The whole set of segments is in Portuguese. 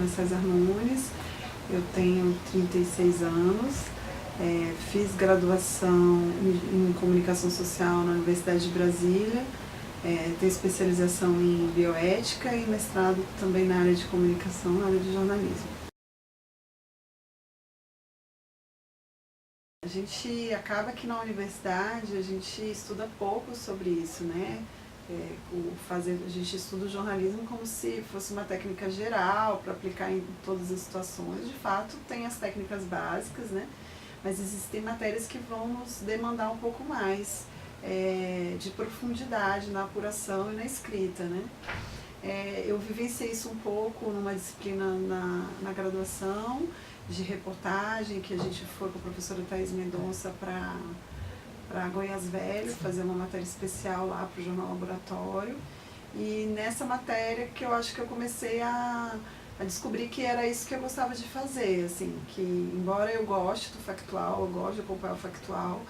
César Nunes, eu tenho 36 anos, fiz graduação em Comunicação Social na Universidade de Brasília, tenho especialização em bioética e mestrado também na área de comunicação, na área de jornalismo. A gente acaba que na universidade a gente estuda pouco sobre isso, né? A gente estuda o jornalismo como se fosse uma técnica geral para aplicar em todas as situações. De fato, tem as técnicas básicas, né? Mas existem matérias que vão nos demandar um pouco mais de profundidade na apuração e na escrita, né? Eu vivenciei isso um pouco numa disciplina na graduação de reportagem, que a gente foi com a professora Thaís Mendonça para Goiás Velho, fazer uma matéria especial lá para o Jornal Laboratório. E nessa matéria que eu acho que eu comecei a descobrir que era isso que eu gostava de fazer, assim, que embora eu goste do factual, eu gosto de acompanhar o factual,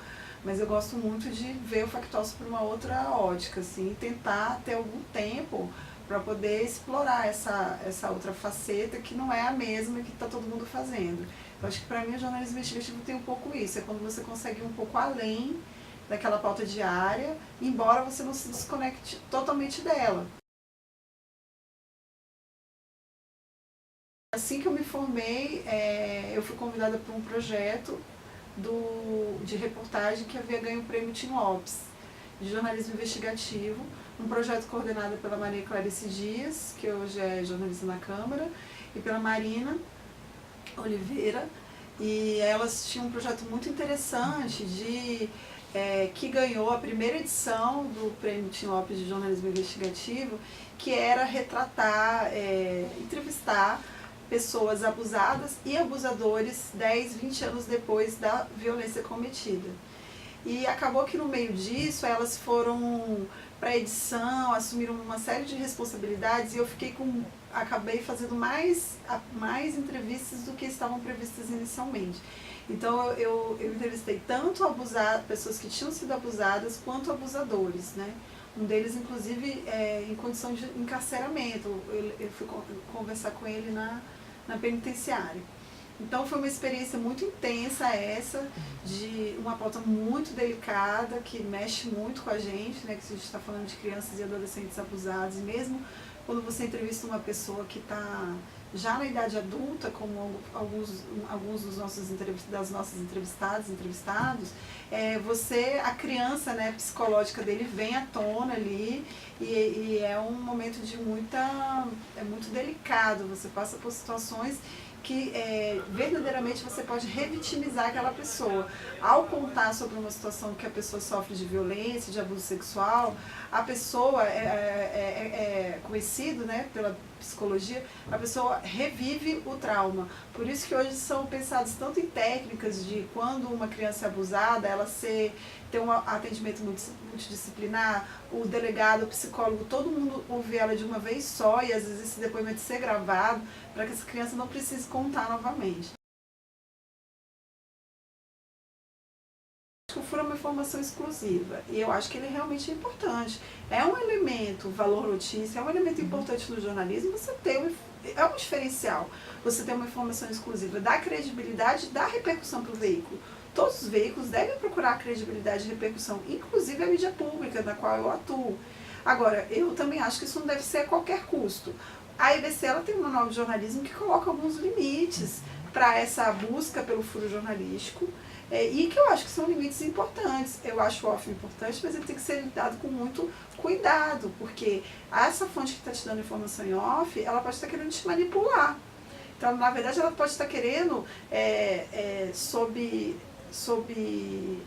mas eu gosto muito de ver o factual por uma outra ótica, assim, e tentar ter algum tempo para poder explorar essa outra faceta que não é a mesma que está todo mundo fazendo. Eu acho que para mim o jornalismo investigativo tem um pouco isso, é quando você consegue ir um pouco além daquela pauta diária, embora você não se desconecte totalmente dela. Assim que eu me formei, eu fui convidada para um projeto de reportagem que havia ganho o prêmio Tim Lopes, de jornalismo investigativo, um projeto coordenado pela Maria Clarice Dias, que hoje é jornalista na Câmara, e pela Marina Oliveira, e elas tinham um projeto muito interessante que ganhou a primeira edição do Prêmio Tim Lopes de Jornalismo Investigativo, que era retratar, entrevistar pessoas abusadas e abusadores 10, 20 anos depois da violência cometida. E acabou que no meio disso elas foram para a edição, assumiram uma série de responsabilidades e eu acabei fazendo mais entrevistas do que estavam previstas inicialmente. Então eu entrevistei tanto pessoas que tinham sido abusadas quanto abusadores, né? Um deles, inclusive, em condição de encarceramento. Eu fui conversar com ele na penitenciária. Então foi uma experiência muito intensa essa, de uma pauta muito delicada, que mexe muito com a gente, né? Que a gente está falando de crianças e adolescentes abusados, e mesmo quando você entrevista uma pessoa que está já na idade adulta, como alguns das nossas entrevistados, a criança, né, psicológica dele vem à tona ali, e é um momento é muito delicado, você passa por situações que verdadeiramente você pode revitimizar aquela pessoa. Ao contar sobre uma situação que a pessoa sofre de violência, de abuso sexual, a pessoa é conhecido, né, pela psicologia, a pessoa revive o trauma. Por isso que hoje são pensados tanto em técnicas de quando uma criança é abusada, ela ter um atendimento multidisciplinar, o delegado, o psicólogo, todo mundo ouvir ela de uma vez só e às vezes esse depoimento ser gravado para que essa criança não precise contar novamente. O furo é uma informação exclusiva e eu acho que ele realmente é importante. É um elemento, valor notícia, é um elemento importante no jornalismo, é um diferencial. Você ter uma informação exclusiva, dá credibilidade, dá repercussão para o veículo. Todos os veículos devem procurar credibilidade e repercussão, inclusive a mídia pública na qual eu atuo. Agora, eu também acho que isso não deve ser a qualquer custo. A IBC ela tem um manual de jornalismo que coloca alguns limites para essa busca pelo furo jornalístico, e que eu acho que são limites importantes. Eu acho o off importante, mas ele tem que ser lidado com muito cuidado, porque essa fonte que está te dando informação em off, ela pode estar querendo te manipular. Então, na verdade, ela pode estar querendo, sob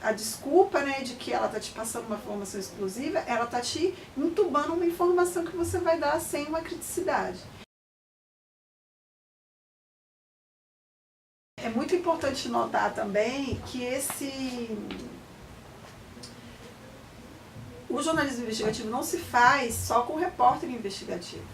a desculpa, né, de que ela está te passando uma informação exclusiva, ela está te entubando uma informação que você vai dar sem uma criticidade. É muito importante notar também que o jornalismo investigativo não se faz só com o repórter investigativo.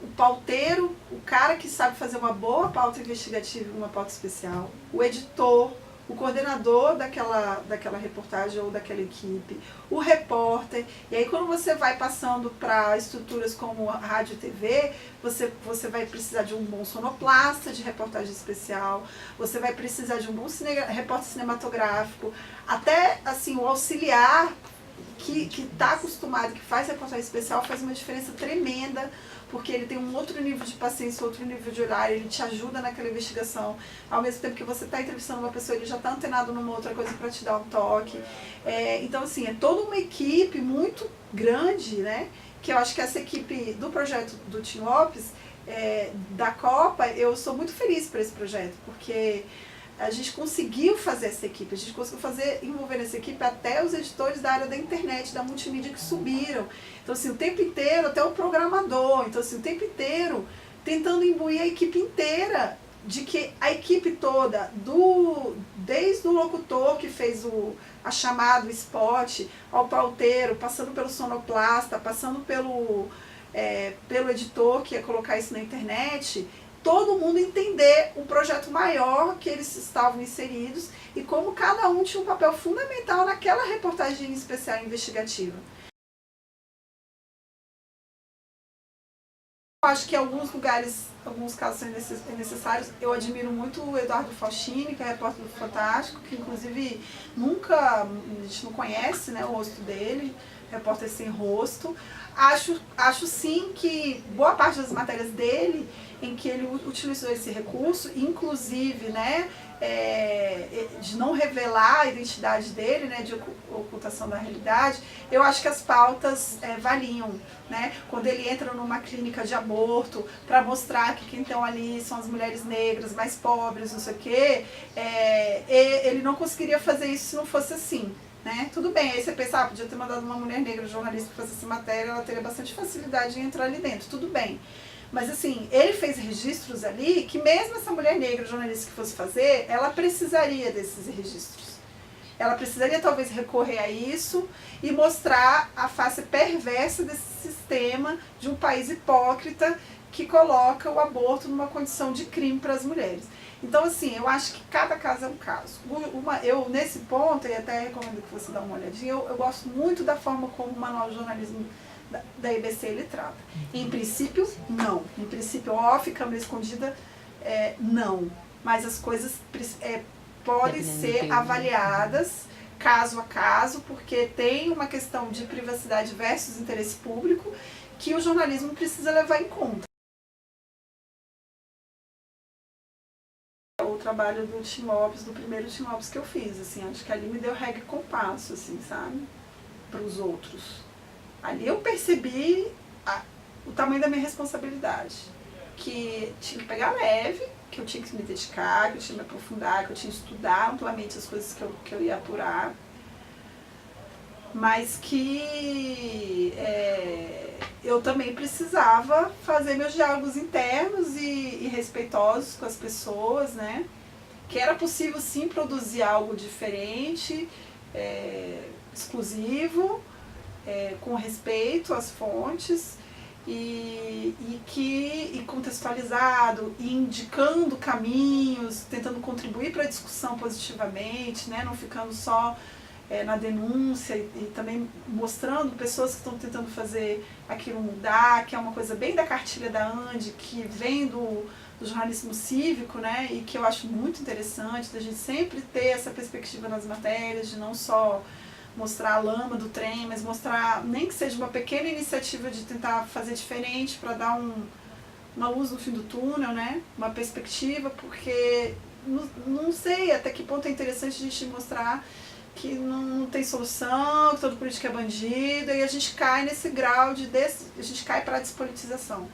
O pauteiro, o cara que sabe fazer uma boa pauta investigativa, uma pauta especial, o editor, o coordenador daquela reportagem ou daquela equipe, o repórter. E aí quando você vai passando para estruturas como a rádio e TV, você vai precisar de um bom sonoplasta de reportagem especial, você vai precisar de um bom repórter cinematográfico, até assim o auxiliar que está acostumado, que faz reportagem especial, faz uma diferença tremenda, porque ele tem um outro nível de paciência, outro nível de olhar, ele te ajuda naquela investigação. Ao mesmo tempo que você está entrevistando uma pessoa, ele já está antenado numa outra coisa para te dar um toque. Então, assim, é toda uma equipe muito grande, né? Que eu acho que essa equipe do projeto do Tim Lopes, da Copa, eu sou muito feliz por esse projeto, porque a gente conseguiu fazer essa equipe, a gente conseguiu envolver nessa equipe até os editores da área da internet, da multimídia que subiram. Então, assim, o tempo inteiro, até o programador, então, assim, o tempo inteiro tentando imbuir a equipe inteira, de que a equipe toda, desde o locutor que fez a chamada, o spot, ao pauteiro, passando pelo sonoplasta, passando pelo editor que ia colocar isso na internet, todo mundo entender o projeto maior que eles estavam inseridos e como cada um tinha um papel fundamental naquela reportagem especial investigativa. Eu acho que em alguns lugares, alguns casos são necessários. Eu admiro muito o Eduardo Faustini, que é repórter do Fantástico, que inclusive a gente não conhece, né, o rosto dele, repórter sem rosto. Acho sim que boa parte das matérias dele, em que ele utilizou esse recurso, inclusive, né, de não revelar a identidade dele, né, de ocultação da realidade, eu acho que as pautas valiam, né? Quando ele entra numa clínica de aborto para mostrar que quem estão ali são as mulheres negras mais pobres, não sei o quê, ele não conseguiria fazer isso se não fosse assim. Né? Tudo bem, aí você pensa, podia ter mandado uma mulher negra jornalista para fazer essa matéria, ela teria bastante facilidade em entrar ali dentro, tudo bem. Mas assim, ele fez registros ali que mesmo essa mulher negra jornalista que fosse fazer, ela precisaria desses registros. Ela precisaria talvez recorrer a isso e mostrar a face perversa desse sistema de um país hipócrita que coloca o aborto numa condição de crime para as mulheres. Então, assim, eu acho que cada caso é um caso. Eu, nesse ponto, e até recomendo que você dê uma olhadinha, eu gosto muito da forma como o Manual de Jornalismo da IBC ele trata. Em princípio, não. Em princípio, off, câmera escondida, não. Mas as coisas podem ser avaliadas caso a caso, porque tem uma questão de privacidade versus interesse público que o jornalismo precisa levar em conta. O trabalho do Tim Lopes, do primeiro Tim Lopes que eu fiz, assim, acho que ali me deu regra e compasso, assim, sabe, para os outros. Ali eu percebi o tamanho da minha responsabilidade, que tinha que pegar leve, que eu tinha que me dedicar, que eu tinha que me aprofundar, que eu tinha que estudar amplamente as coisas que eu ia apurar, mas que eu também precisava fazer meus diálogos internos e respeitosos com as pessoas, né? Que era possível sim produzir algo diferente, exclusivo, com respeito às fontes e contextualizado, e indicando caminhos, tentando contribuir para a discussão positivamente, né? Não ficando só na denúncia e também mostrando pessoas que estão tentando fazer aquilo mudar, que é uma coisa bem da cartilha da ANDI, que vem do jornalismo cívico, né, e que eu acho muito interessante, da gente sempre ter essa perspectiva nas matérias, de não só mostrar a lama do trem, mas mostrar, nem que seja uma pequena iniciativa de tentar fazer diferente para dar uma luz no fim do túnel, né, uma perspectiva, porque não sei até que ponto é interessante a gente mostrar que não tem solução, que todo político é bandido, e a gente cai nesse grau a gente cai para a despolitização.